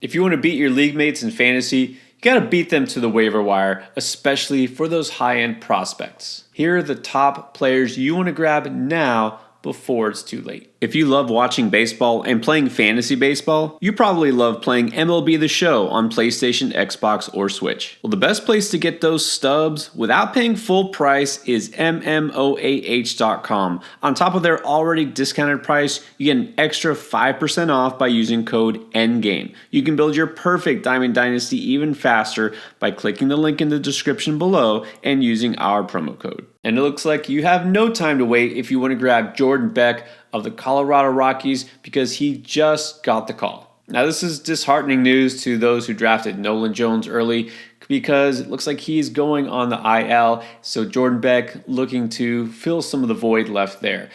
If you want to beat your league mates in fantasy, you gotta beat them to the waiver wire, especially for those high-end prospects. Here are the top players you want to grab now before it's too late. If you love watching baseball and playing fantasy baseball, you probably love playing MLB The Show on PlayStation, Xbox, or Switch. Well, the best place to get those stubs without paying full price is MMOAH.com. On top of their already discounted price, you get an extra 5% off by using code ENDGAME. You can build your perfect Diamond Dynasty even faster by clicking the link in the description below and using our promo code. And it looks like you have no time to wait if you want to grab Jordan Beck of the Colorado Rockies because he just got the call. Now, this is disheartening news to those who drafted Nolan Jones early because it looks like he's going on the IL, so Jordan Beck looking to fill some of the void left there.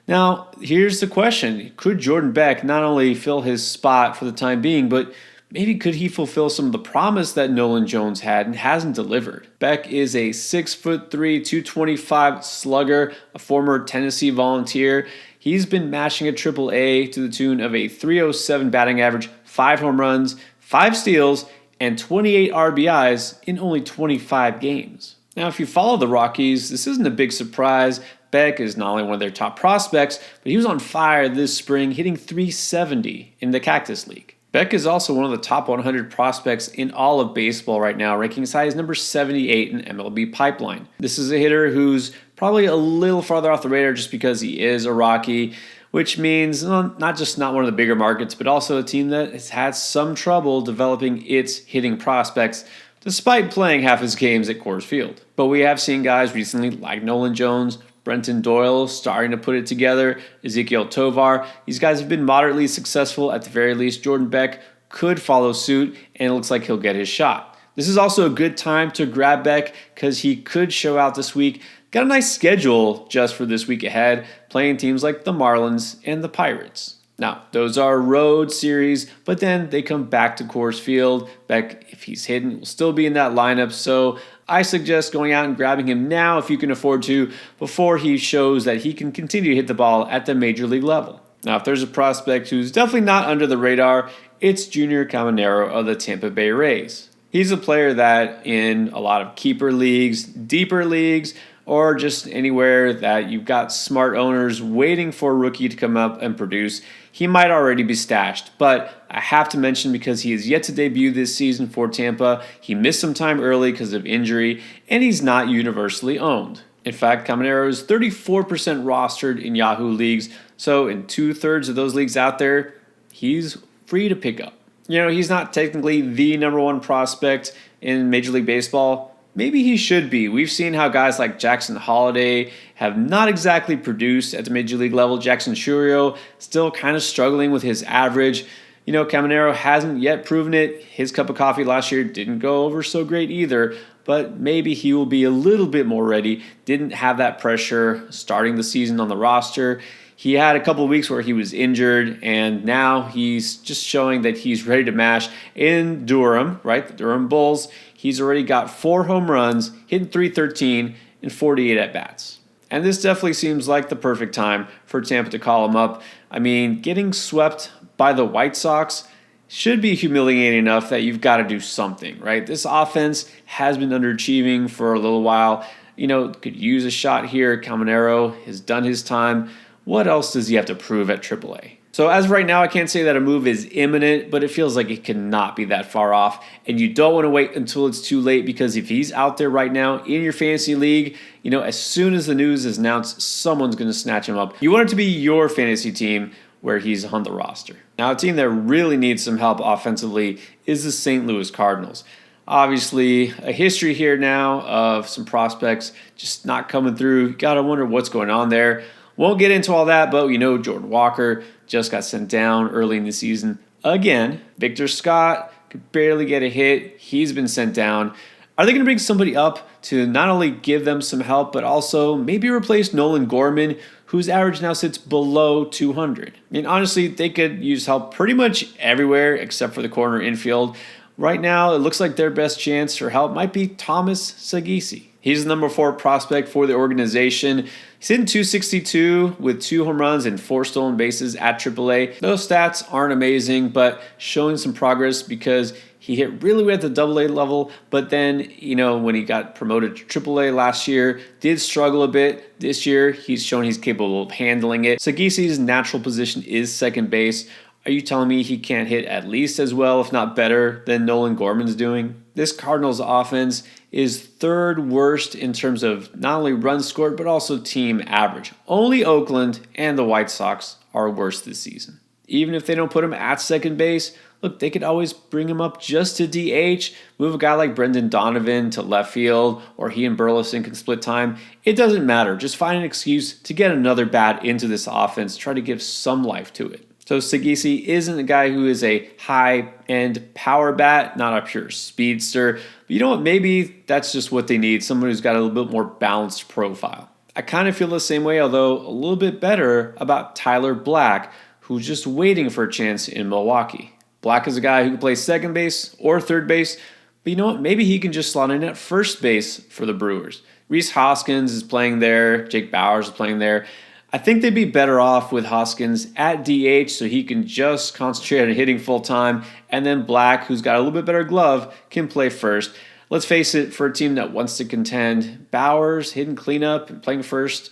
Now, here's the question. Could Jordan Beck not only fill his spot for the time being, but maybe could he fulfill some of the promise that Nolan Jones had and hasn't delivered? Beck is a 6'3", 225 slugger, a former Tennessee Volunteer. He's been mashing a triple-A to the tune of a .307 batting average, 5 home runs, 5 steals, and 28 RBIs in only 25 games. Now, if you follow the Rockies, this isn't a big surprise. Beck is not only one of their top prospects, but he was on fire this spring, hitting .370 in the Cactus League. Beck is also one of the top 100 prospects in all of baseball right now, ranking as high as number 78 in MLB Pipeline. This is a hitter who's probably a little farther off the radar just because he is a Rocky, which means not just not one of the bigger markets, but also a team that has had some trouble developing its hitting prospects, despite playing half his games at Coors Field. But we have seen guys recently like Nolan Jones, Brenton Doyle starting to put it together, Ezekiel Tovar. These guys have been moderately successful at the very least. Jordan Beck could follow suit, and it looks like he'll get his shot. This is also a good time to grab Beck because he could show out this week. Got a nice schedule just for this week ahead, playing teams like the Marlins and the Pirates. Now, those are road series, but then they come back to Coors Field. Beck, if he's hidden, will still be in that lineup, so I suggest going out and grabbing him now if you can afford to before he shows that he can continue to hit the ball at the major league level. Now, if there's a prospect who's definitely not under the radar, it's Junior Caminero of the Tampa Bay Rays. He's a player that in a lot of keeper leagues, deeper leagues, or just anywhere that you've got smart owners waiting for a rookie to come up and produce, he might already be stashed. But I have to mention because he is yet to debut this season for Tampa, he missed some time early because of injury, and he's not universally owned. In fact, Caminero is 34% rostered in Yahoo leagues, so in 2/3 of those leagues out there, he's free to pick up. You know, he's not technically the number one prospect in Major League Baseball. Maybe he should be. We've seen how guys like Jackson Holliday have not exactly produced at the Major League level. Jackson Chourio still kind of struggling with his average. You know, Caminero hasn't yet proven it. His cup of coffee last year didn't go over so great either, but maybe he will be a little bit more ready. Didn't have that pressure starting the season on the roster. He had a couple of weeks where he was injured, and now he's just showing that he's ready to mash in Durham, right? The Durham Bulls. He's already got 4 home runs, hitting .313 in 48 at-bats. And this definitely seems like the perfect time for Tampa to call him up. I mean, getting swept by the White Sox should be humiliating enough that you've got to do something, right? This offense has been underachieving for a little while. You know, could use a shot here. Caminero has done his time. What else does he have to prove at AAA? So as of right now, I can't say that a move is imminent, but it feels like it cannot be that far off. And you don't want to wait until it's too late because if he's out there right now in your fantasy league, you know, as soon as the news is announced, someone's going to snatch him up. You want it to be your fantasy team where he's on the roster. Now, a team that really needs some help offensively is the St. Louis Cardinals. Obviously, a history here now of some prospects just not coming through. You got to wonder what's going on there. Won't get into all that, but you know Jordan Walker just got sent down early in the season again. Victor Scott could barely get a hit. He's been sent down. Are they going to bring somebody up to not only give them some help, but also maybe replace Nolan Gorman, whose average now sits below 200? I mean, honestly, they could use help pretty much everywhere except for the corner infield. Right now, it looks like their best chance for help might be Thomas Sagisi. He's the number 4 prospect for the organization. He's hitting .262 with 2 home runs and 4 stolen bases at AAA. Those stats aren't amazing, but showing some progress because he hit really well at the AA level, but then, when he got promoted to AAA last year, did struggle a bit. This year, he's shown he's capable of handling it. Segisi's natural position is second base. Are you telling me he can't hit at least as well, if not better, than Nolan Gorman's doing? This Cardinals offense is third worst in terms of not only runs scored, but also team average. Only Oakland and the White Sox are worse this season. Even if they don't put him at second base, look, they could always bring him up just to DH, move a guy like Brendan Donovan to left field, or he and Burleson can split time. It doesn't matter. Just find an excuse to get another bat into this offense. Try to give some life to it. So Segisi isn't a guy who is a high-end power bat, not a pure speedster. But you know what? Maybe that's just what they need, someone who's got a little bit more balanced profile. I kind of feel the same way, although a little bit better, about Tyler Black, who's just waiting for a chance in Milwaukee. Black is a guy who can play second base or third base, but you know what? Maybe he can just slot in at first base for the Brewers. Rhys Hoskins is playing there. Jake Bauers is playing there. I think they'd be better off with Hoskins at DH so he can just concentrate on hitting full time, and then Black, who's got a little bit better glove, can play first. Let's face it, for a team that wants to contend, Bauers hitting cleanup and playing first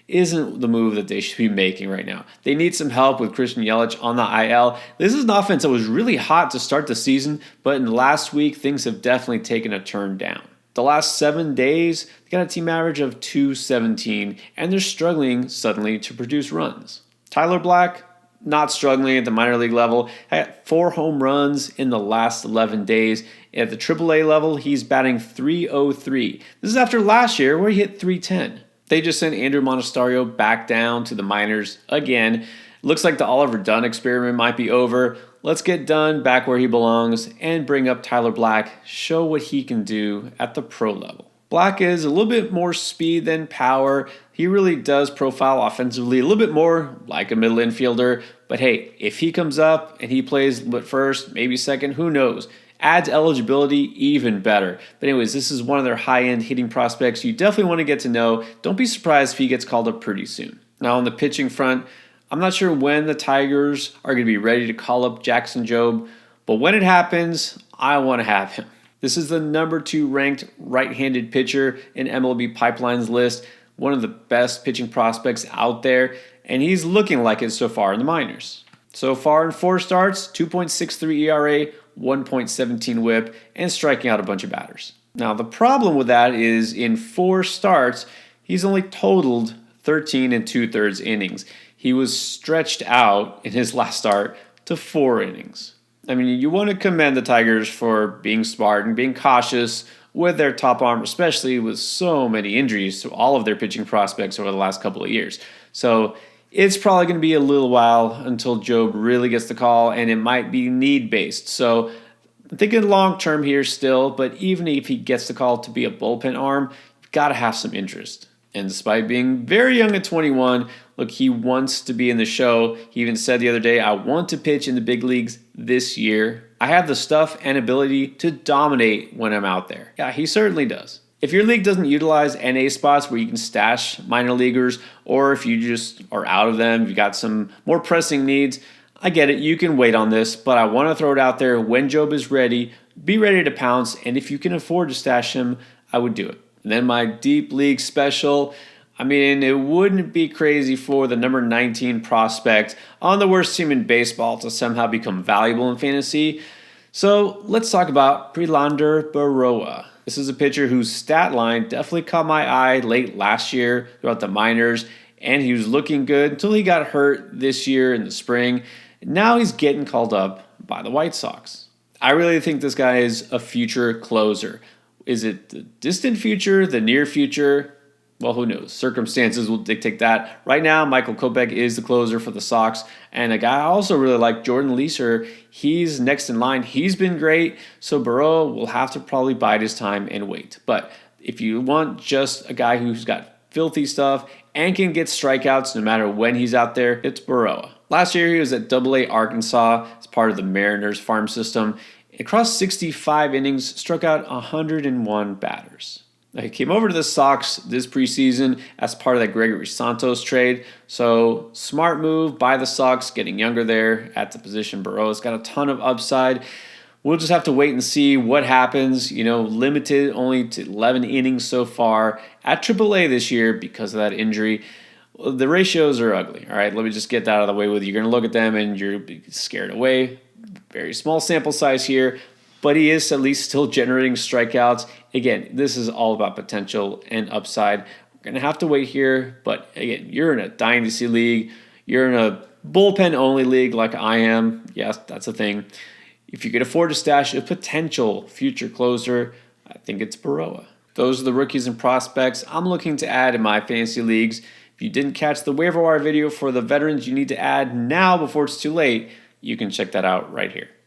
isn't the move that they should be making right now. They need some help with Christian Yelich on the IL. This is an offense that was really hot to start the season, but in the last week, things have definitely taken a turn down. The last 7 days, they got a team average of .217, and they're struggling suddenly to produce runs. Tyler Black, not struggling at the minor league level, had 4 home runs in the last 11 days. At the AAA level, he's batting .303. This is after last year where he hit .310. They just sent Andrew Monasterio back down to the minors again. Looks like the Oliver Dunn experiment might be over. Let's get Dunn back where he belongs and bring up Tyler Black, show what he can do at the pro level. Black is a little bit more speed than power. He really does profile offensively a little bit more like a middle infielder. But hey, if he comes up and he plays first, maybe second, who knows? Adds eligibility, even better. But anyways, this is one of their high-end hitting prospects you definitely want to get to know. Don't be surprised if he gets called up pretty soon. Now on the pitching front, I'm not sure when the Tigers are going to be ready to call up Jackson Jobe, but when it happens, I want to have him. This is the number 2 ranked right-handed pitcher in MLB Pipeline's list, one of the best pitching prospects out there, and he's looking like it so far in the minors. So far in 4 starts, 2.63 ERA, 1.17 whip, and striking out a bunch of batters. Now, the problem with that is in 4 starts, he's only totaled 13 2/3 innings. He was stretched out in his last start to 4 innings. I mean, you want to commend the Tigers for being smart and being cautious with their top arm, especially with so many injuries to all of their pitching prospects over the last couple of years. So it's probably going to be a little while until Jobe really gets the call, and it might be need-based. So I'm thinking long-term here still, but even if he gets the call to be a bullpen arm, you've got to have some interest. And despite being very young at 21, look, he wants to be in the show. He even said the other day, I want to pitch in the big leagues this year. I have the stuff and ability to dominate when I'm out there. Yeah, he certainly does. If your league doesn't utilize NA spots where you can stash minor leaguers, or if you just are out of them, you got some more pressing needs, I get it, you can wait on this, but I want to throw it out there when Jobe is ready, be ready to pounce, and if you can afford to stash him, I would do it. And then my deep league special, I mean, it wouldn't be crazy for the number 19 prospect on the worst team in baseball to somehow become valuable in fantasy. So let's talk about Prelander Berroa. This is a pitcher whose stat line definitely caught my eye late last year throughout the minors, and he was looking good until he got hurt this year in the spring. Now he's getting called up by the White Sox. I really think this guy is a future closer. Is it the distant future, the near future? Well, who knows? Circumstances will dictate that. Right now, Michael Kopech is the closer for the Sox. And a guy I also really like, Jordan Leeser, he's next in line. He's been great. So Burrow will have to probably bide his time and wait. But if you want just a guy who's got filthy stuff and can get strikeouts no matter when he's out there, it's Burrow. Last year, he was at AA Arkansas as part of the Mariners farm system. Across 65 innings, struck out 101 batters. He came over to the Sox this preseason as part of that Gregory Santos trade. So smart move by the Sox, getting younger there at the position. Burrow's got a ton of upside. We'll just have to wait and see what happens. Limited only to 11 innings so far at AAA this year because of that injury. The ratios are ugly. All right, let me just get that out of the way with you. You're going to look at them and you're scared away. Very small sample size here, but he is at least still generating strikeouts. Again, this is all about potential and upside. We're going to have to wait here, but again, you're in a dynasty league. You're in a bullpen-only league like I am. Yes, that's a thing. If you could afford to stash a potential future closer, I think it's Baroa. Those are the rookies and prospects I'm looking to add in my fantasy leagues. If you didn't catch the waiver wire video for the veterans you need to add now before it's too late, you can check that out right here.